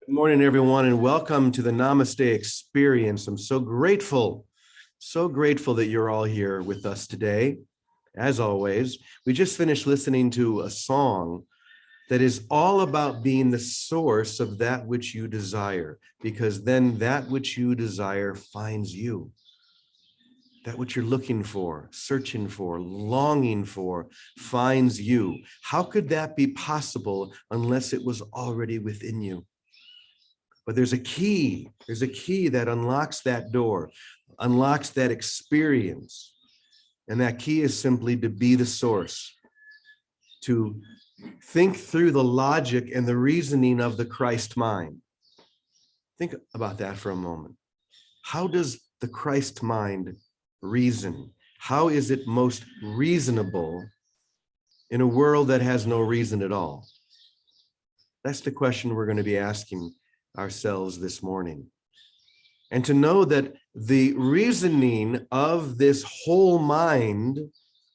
Good morning, everyone, and welcome to the Namaste Experience. I'm so grateful that you're all here with us today. As always, we just finished listening to a song that is all about being the source of that which you desire, because then that which you desire finds you. That which you're looking for, searching for, longing for, finds you. How could that be possible unless it was already within you? But there's a key that unlocks that door, unlocks that experience. And that key is simply to be the source, to think through the logic and the reasoning of the Christ mind. Think about that for a moment. How does the Christ mind reason? How is it most reasonable in a world that has no reason at all? That's the question we're going to be asking ourselves this morning. And to know that the reasoning of this whole mind,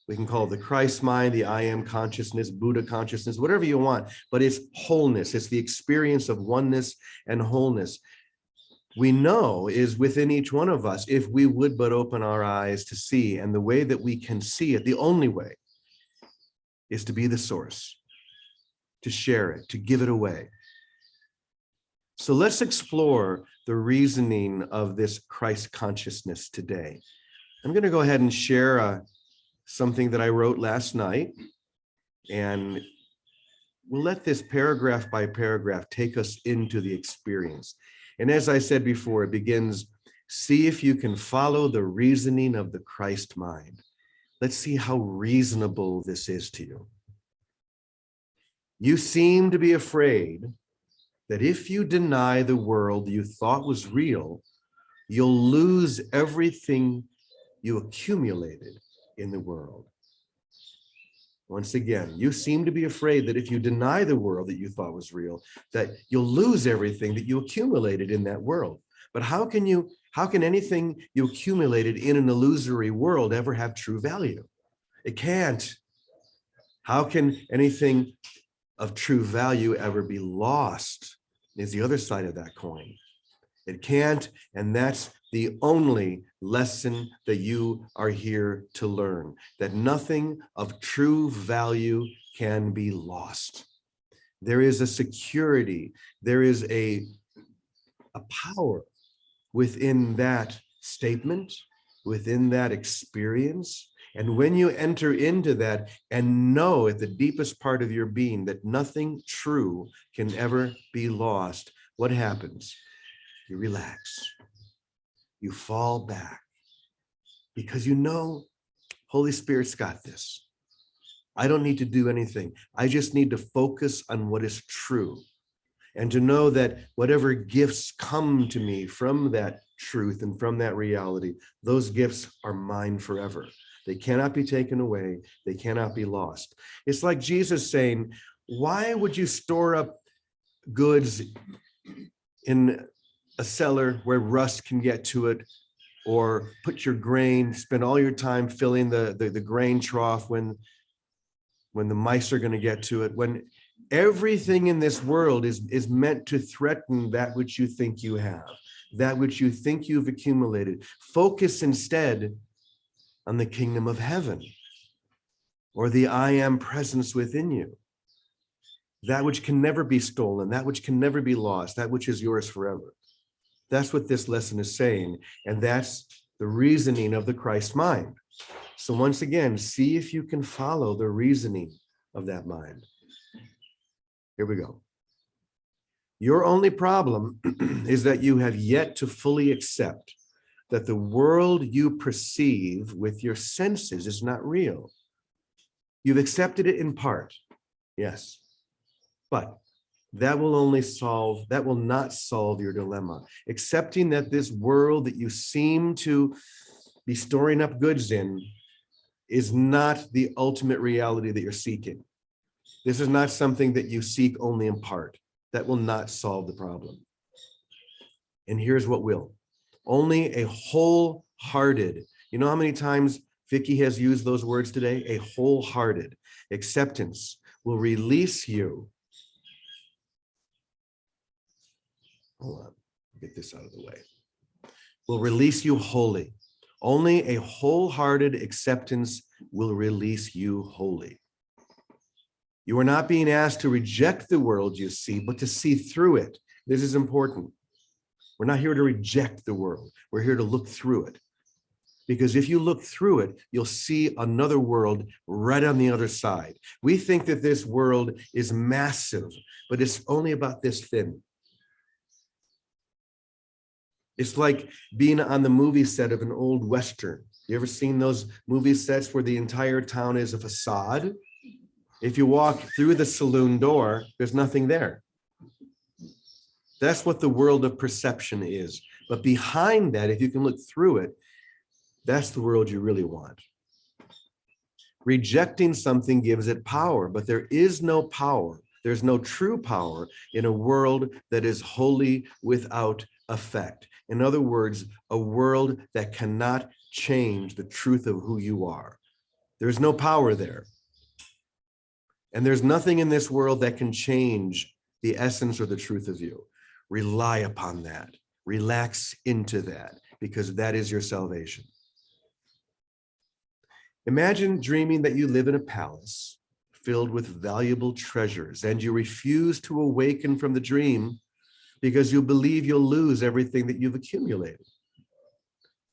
we can call it the Christ mind, the I am consciousness, Buddha consciousness, whatever you want, but it's wholeness. It's the experience of oneness and wholeness. We know is within each one of us if we would but open our eyes to see. And the way that we can see it, the only way, is to be the source, to share it, to give it away. So let's explore the reasoning of this Christ consciousness today. I'm going to go ahead and share something that I wrote last night, and we'll let this paragraph by paragraph take us into the experience. And as I said before, it begins, see if you can follow the reasoning of the Christ mind. Let's see how reasonable this is to you. You seem to be afraid that if you deny the world you thought was real, you'll lose everything you accumulated in the world. Once again, you seem to be afraid that if you deny the world that you thought was real, that you'll lose everything that you accumulated in that world. But how can anything you accumulated in an illusory world ever have true value? It can't. How can anything of true value ever be lost? Is the other side of that coin. It can't, and that's the only lesson that you are here to learn, that nothing of true value can be lost. There is a security, there is a power within that statement, within that experience. And when you enter into that and know at the deepest part of your being that nothing true can ever be lost, what happens? You relax. You fall back because you know Holy Spirit's got this. I don't need to do anything. I just need to focus on what is true and to know that whatever gifts come to me from that truth and from that reality, those gifts are mine forever. They cannot be taken away. They cannot be lost. It's like Jesus saying, why would you store up goods in a cellar where rust can get to it, or put your grain, spend all your time filling the grain trough when the mice are going to get to it, when everything in this world is meant to threaten that which you think you have, that which you think you've accumulated. Focus instead on the kingdom of heaven, or the I am presence within you, that which can never be stolen, that which can never be lost, that which is yours forever. That's what this lesson is saying, and that's the reasoning of the Christ mind. So once again, see if you can follow the reasoning of that mind. Here we go. Your only problem is that you have yet to fully accept that the world you perceive with your senses is not real. You've accepted it in part, yes, but that will not solve your dilemma. Accepting that this world that you seem to be storing up goods in is not the ultimate reality that you're seeking. This is not something that you seek only in part. That will not solve the problem. And here's what will. Only a wholehearted, you know how many times Vicky has used those words today? A wholehearted acceptance will release you Hold on, get this out of the way. Will release you wholly. Only a wholehearted acceptance will release you wholly. You are not being asked to reject the world you see, but to see through it. This is important. We're not here to reject the world. We're here to look through it. Because if you look through it, you'll see another world right on the other side. We think that this world is massive, but it's only about this thin. It's like being on the movie set of an old Western. You ever seen those movie sets where the entire town is a facade? If you walk through the saloon door, there's nothing there. That's what the world of perception is. But behind that, if you can look through it, that's the world you really want. Rejecting something gives it power, but there is no power. There's no true power in a world that is wholly without effect. In other words, a world that cannot change the truth of who you are. There's no power there. And there's nothing in this world that can change the essence or the truth of you. Rely upon that. Relax into that, because that is your salvation. Imagine dreaming that you live in a palace filled with valuable treasures, and you refuse to awaken from the dream because you believe you'll lose everything that you've accumulated.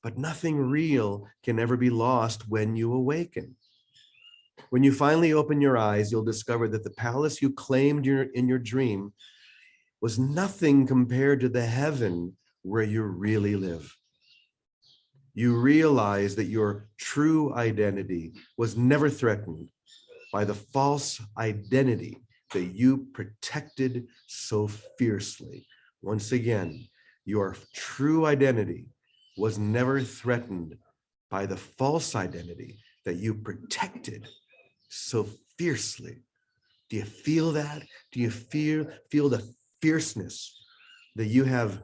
But nothing real can ever be lost when you awaken. When you finally open your eyes, you'll discover that the palace you claimed in your dream was nothing compared to the heaven where you really live. You realize that your true identity was never threatened by the false identity that you protected so fiercely. Once again, your true identity was never threatened by the false identity that you protected so fiercely. Do you feel that? Do you feel the fierceness that you have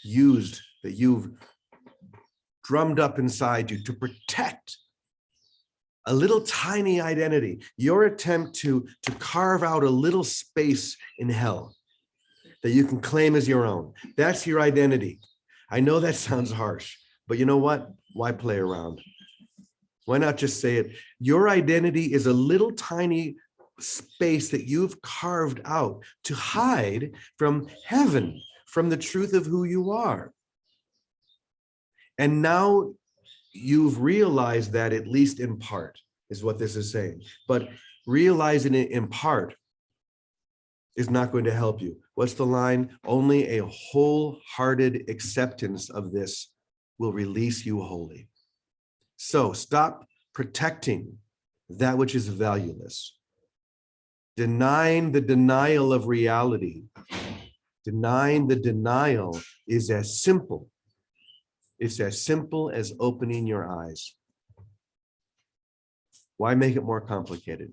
used, that you've drummed up inside you to protect a little tiny identity, your attempt to carve out a little space in hell that you can claim as your own? That's your identity. I know that sounds harsh, but you know what? Why play around? Why not just say it? Your identity is a little tiny space that you've carved out to hide from heaven, from the truth of who you are. And now you've realized that, at least in part, is what this is saying. But realizing it in part is not going to help you. What's the line? Only a wholehearted acceptance of this will release you wholly. So stop protecting that which is valueless. Denying the denial of reality. Denying the denial is as simple. It's as simple as opening your eyes. Why make it more complicated?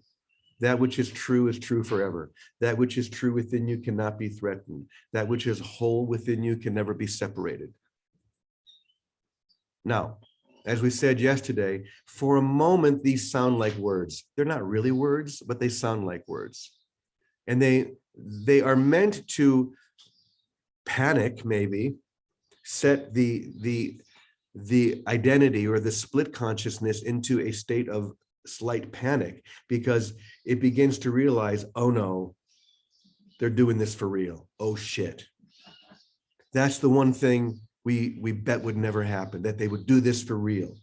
That which is true forever. That which is true within you cannot be threatened. That which is whole within you can never be separated. Now, as we said yesterday, for a moment, these sound like words. They're not really words, but they sound like words. And they are meant to panic, maybe, set the identity or the split consciousness into a state of slight panic, because it begins to realize, oh no, they're doing this for real. Oh shit. That's the one thing we bet would never happen, that they would do this for real,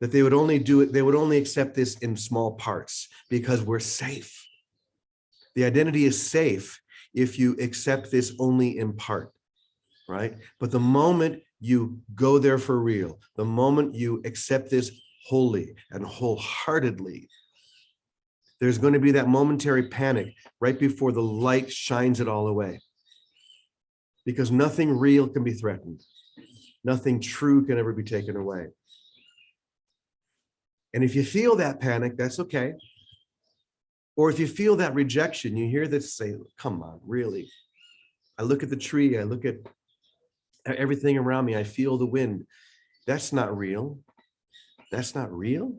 that they would only do it, they would only accept this in small parts because we're safe. The identity is safe if you accept this only in part, right? But the moment you go there for real, the moment you accept this wholly and wholeheartedly, there's going to be that momentary panic right before the light shines it all away. Because nothing real can be threatened. Nothing true can ever be taken away. And if you feel that panic, that's okay. Or if you feel that rejection, you hear this say, come on, really? I look at the tree, I look at everything around me, I feel the wind. That's not real. That's not real.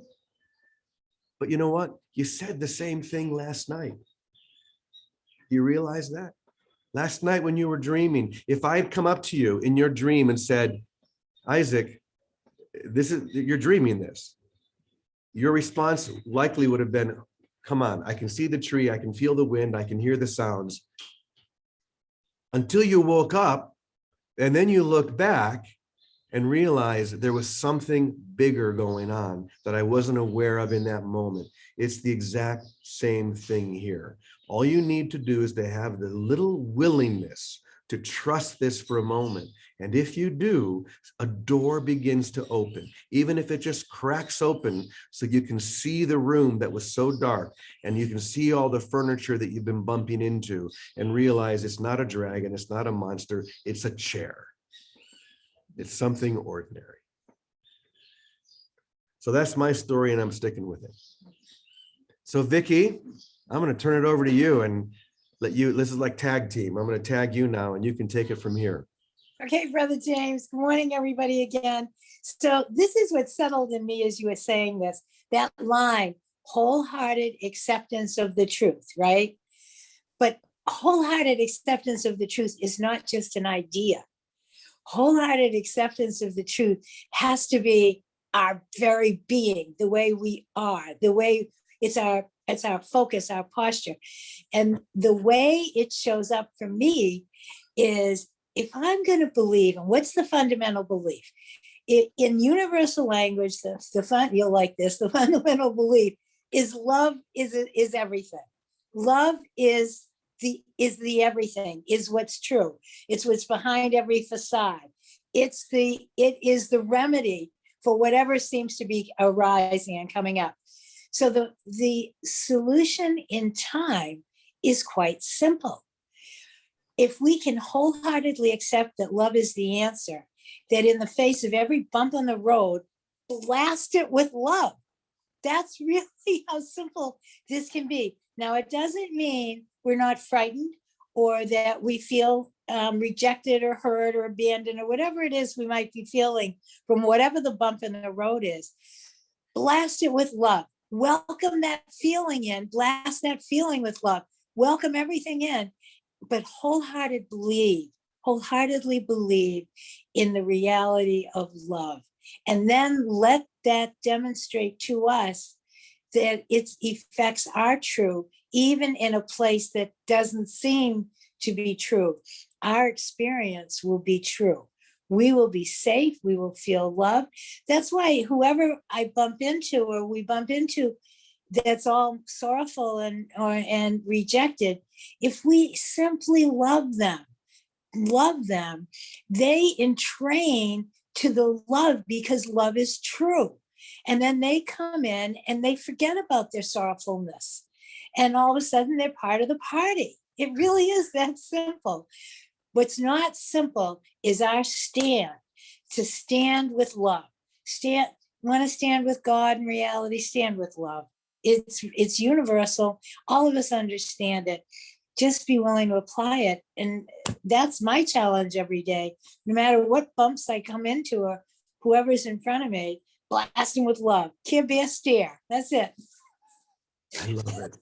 But you know what? You said the same thing last night. Do you realize that? Last night when you were dreaming, if I had come up to you in your dream and said, Isaac, you're dreaming this, your response likely would have been, come on, I can see the tree, I can feel the wind, I can hear the sounds. Until you woke up, and then you looked back and realized there was something bigger going on that I wasn't aware of in that moment. It's the exact same thing here. All you need to do is to have the little willingness to trust this for a moment. And if you do, a door begins to open, even if it just cracks open so you can see the room that was so dark, and you can see all the furniture that you've been bumping into and realize it's not a dragon, it's not a monster, it's a chair. It's something ordinary. So that's my story, and I'm sticking with it. So Vicki, I'm going to turn it over to you and let you, this is like tag team. I'm going to tag you now and you can take it from here. Okay, Brother James, good morning, everybody again. So this is what settled in me as you were saying this, that line, wholehearted acceptance of the truth, right? But wholehearted acceptance of the truth is not just an idea. Wholehearted acceptance of the truth has to be our very being, the way we are, the way it's our focus, our posture. And the way it shows up for me is, if I'm going to believe, and what's the fundamental belief? In universal language, you'll like this, the fundamental belief is love is everything. Love is the everything, is what's true. It's what's behind every facade. It is the remedy for whatever seems to be arising and coming up. So the solution in time is quite simple. If we can wholeheartedly accept that love is the answer, that in the face of every bump on the road, blast it with love. That's really how simple this can be. Now, it doesn't mean we're not frightened or that we feel rejected or hurt or abandoned or whatever it is we might be feeling from whatever the bump in the road is. Blast it with love. Welcome that feeling in, blast that feeling with love. Welcome everything in, but wholeheartedly believe in the reality of love. And then let that demonstrate to us that its effects are true, even in a place that doesn't seem to be true. Our experience will be true. We will be safe. We will feel loved. That's why whoever I bump into or we bump into that's all sorrowful and rejected, if we simply love them, they entrain to the love because love is true. And then they come in and they forget about their sorrowfulness. And all of a sudden they're part of the party. It really is that simple. What's not simple is our stand, to stand with love. Want to stand with God in reality, stand with love. It's universal. All of us understand it. Just be willing to apply it. And that's my challenge every day. No matter what bumps I come into or whoever's in front of me, blasting with love. Can't be a stare. That's it. I love it.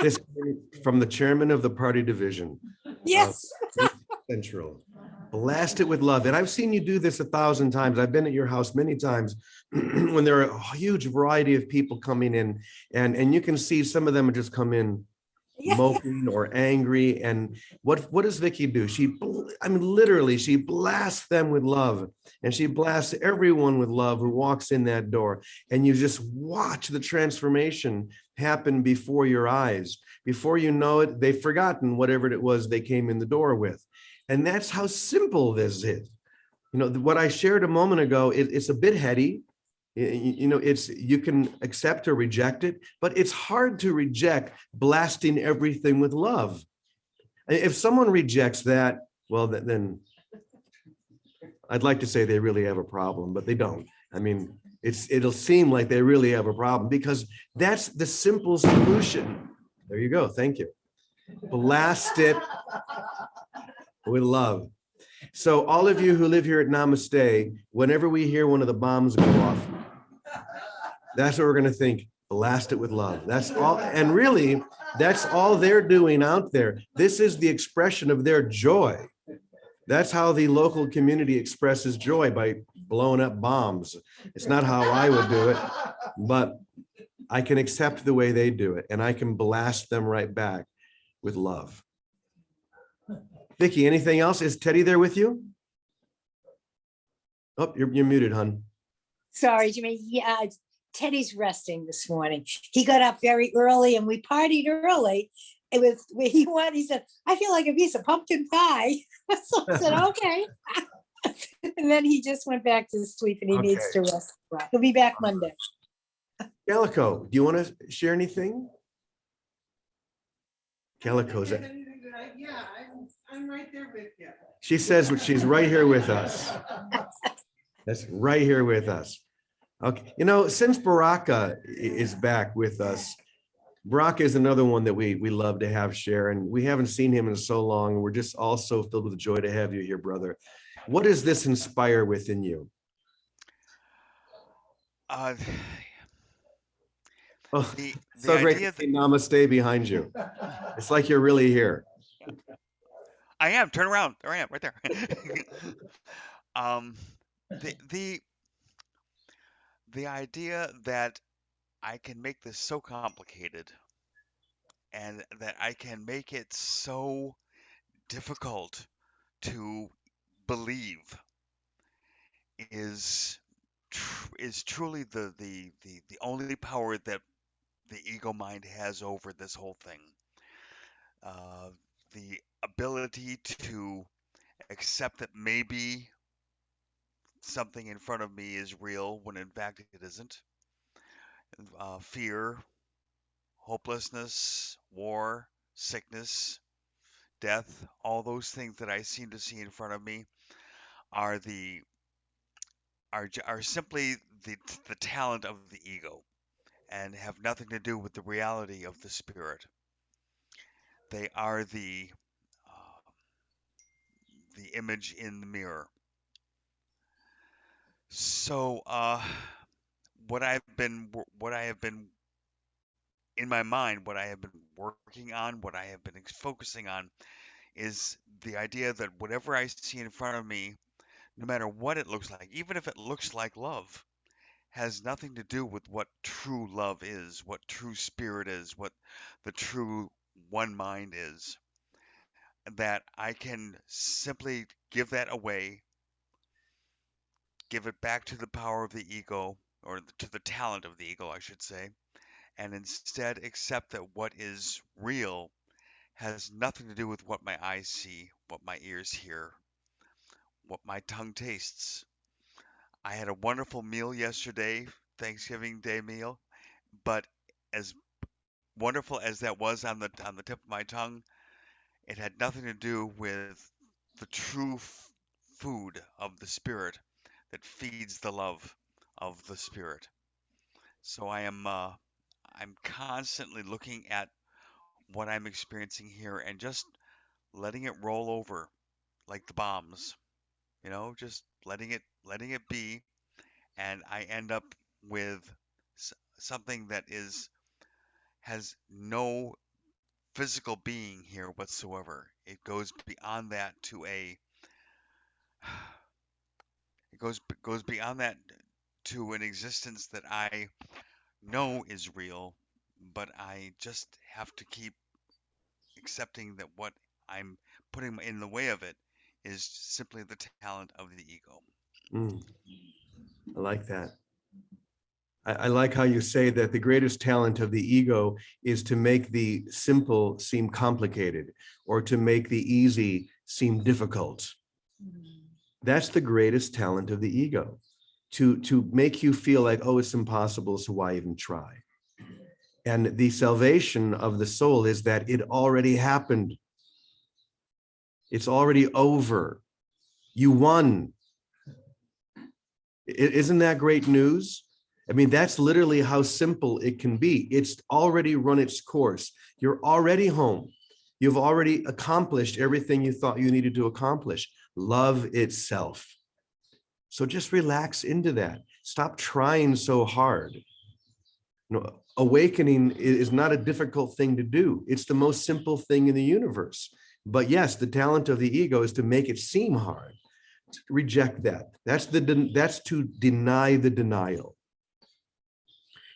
This from the chairman of the party division. Yes. Central. Blast it with love. And I've seen you do this 1,000 times. I've been at your house many times when there are a huge variety of people coming in, and you can see some of them just come in moping or angry. And what does Vicki do? Literally, she blasts them with love, and she blasts everyone with love who walks in that door. And you just watch the transformation happen before your eyes. Before you know it, they've forgotten whatever it was they came in the door with. And that's how simple this is. You know, what I shared a moment ago, it's a bit heady. You can accept or reject it, but it's hard to reject blasting everything with love. If someone rejects that, well, then I'd like to say they really have a problem, but they don't. I mean, it'll seem like they really have a problem because that's the simple solution. There you go. Thank you. Blast it with love. So all of you who live here at Namaste, whenever we hear one of the bombs go off, that's what we're going to think. Blast it with love. That's all. And really, that's all they're doing out there. This is the expression of their joy. That's how the local community expresses joy, by blowing up bombs. It's not how I would do it, but I can accept the way they do it, and I can blast them right back with love. Vicki, anything else? Is Teddy there with you? Oh, you're muted, hon. Sorry, Jimmy. Yeah, Teddy's resting this morning. He got up very early and we partied early. It was he said, I feel like a piece of pumpkin pie. So I said, okay. And then he just went back to sleep and he needs to rest. He'll be back Monday. Calico, do you want to share anything? Calico's it. Yeah, I'm right there with you. She says she's right here with us. That's right here with us. Okay, you know, since Baraka is back with us, Baraka is another one that we love to have share, and we haven't seen him in so long. We're just all so filled with joy to have you here, brother. What does this inspire within you? Oh, so great to see Namaste behind you. It's like you're really here. I am. Turn around. There I am, right there. The idea that I can make this so complicated and that I can make it so difficult to believe is truly the only power that the ego mind has over this whole thing. The ability to accept that maybe something in front of me is real when in fact it isn't. Fear, hopelessness, war, sickness, death, all those things that I seem to see in front of me are simply the talent of the ego and have nothing to do with the reality of the spirit. They are the image in the mirror. So what I have been in my mind, what I have been working on, what I have been focusing on is the idea that whatever I see in front of me, no matter what it looks like, even if it looks like love, has nothing to do with what true love is, what true spirit is, what the true one mind is. That I can simply give that away, give it back to the power of the ego, or to the talent of the ego, I should say, and instead accept that what is real has nothing to do with what my eyes see, what my ears hear, what my tongue tastes. I had a wonderful meal yesterday, Thanksgiving Day meal, but as wonderful as that was on the tip of my tongue, it had nothing to do with the true food of the spirit that feeds the love of the spirit. So I'm constantly looking at what I'm experiencing here and just letting it roll over like the bombs, just letting it be, and I end up with something that has no physical being here whatsoever. It goes beyond that to goes beyond that to an existence that I know is real, but I just have to keep accepting that what I'm putting in the way of it is simply the talent of the ego. I like that. I like how you say that the greatest talent of the ego is to make the simple seem complicated, or to make the easy seem difficult. That's the greatest talent of the ego, to make you feel like, oh, it's impossible, so why even try? And the salvation of the soul is that it already happened. It's already over. You won. Isn't that great news? I mean, that's literally how simple it can be. It's already run its course. You're already home. You've already accomplished everything you thought you needed to accomplish. Love itself. So just relax into that. Stop trying so hard. awakening is not a difficult thing to do. It's the most simple thing in the universe. But yes, the talent of the ego is to make it seem hard. Reject that. That's to deny the denial.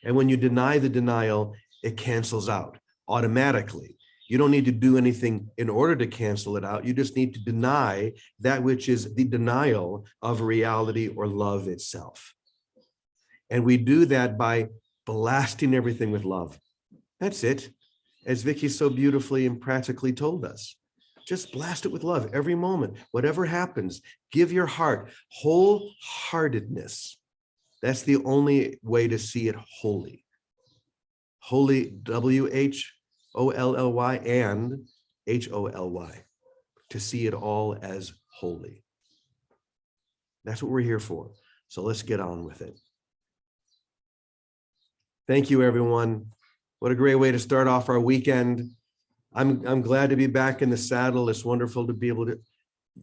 And when you deny the denial, it cancels out automatically. You don't need to do anything in order to cancel it out. You just need to deny that which is the denial of reality or love itself. And we do that by blasting everything with love. That's it. As Vicky so beautifully and practically told us, just blast it with love every moment. Whatever happens, give your heart wholeheartedness. That's the only way to see it wholly. Holy, WHOLLY and HOLY, to see it all as holy. That's what we're here for. So let's get on with it. Thank you, everyone. What a great way to start off our weekend. I'm glad to be back in the saddle. It's wonderful to be able to,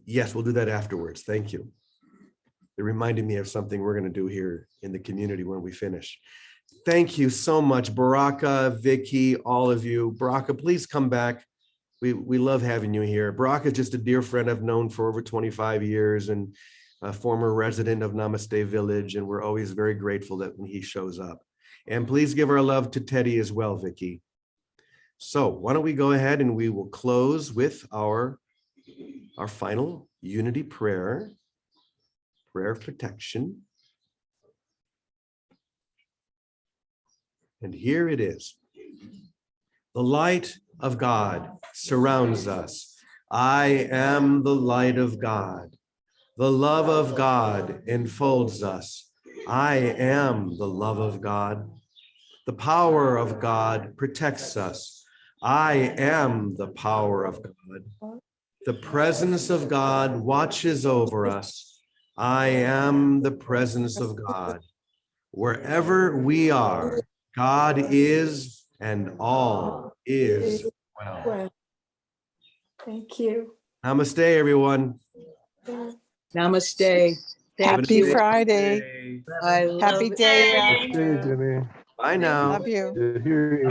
yes, we'll do that afterwards. Thank you. It reminded me of something we're going to do here in the community when we finish. Thank you so much, Baraka, Vicky, all of you. Baraka, please come back. We love having you here. Baraka is just a dear friend I've known for over 25 years and a former resident of Namaste Village, and we're always very grateful that when he shows up. And please give our love to Teddy as well, Vicky. So why don't we go ahead and we will close with our final unity prayer of protection. And here it is. The light of God surrounds us. I am the light of God. The love of God enfolds us. I am the love of God. The power of God protects us. I am the power of God. The presence of God watches over us. I am the presence of God. Wherever we are, God is, and all is well. Thank you. Namaste, everyone. Namaste. Thank Happy you. Friday. I love Happy day, it. Ralph. Bye now. Love you. Here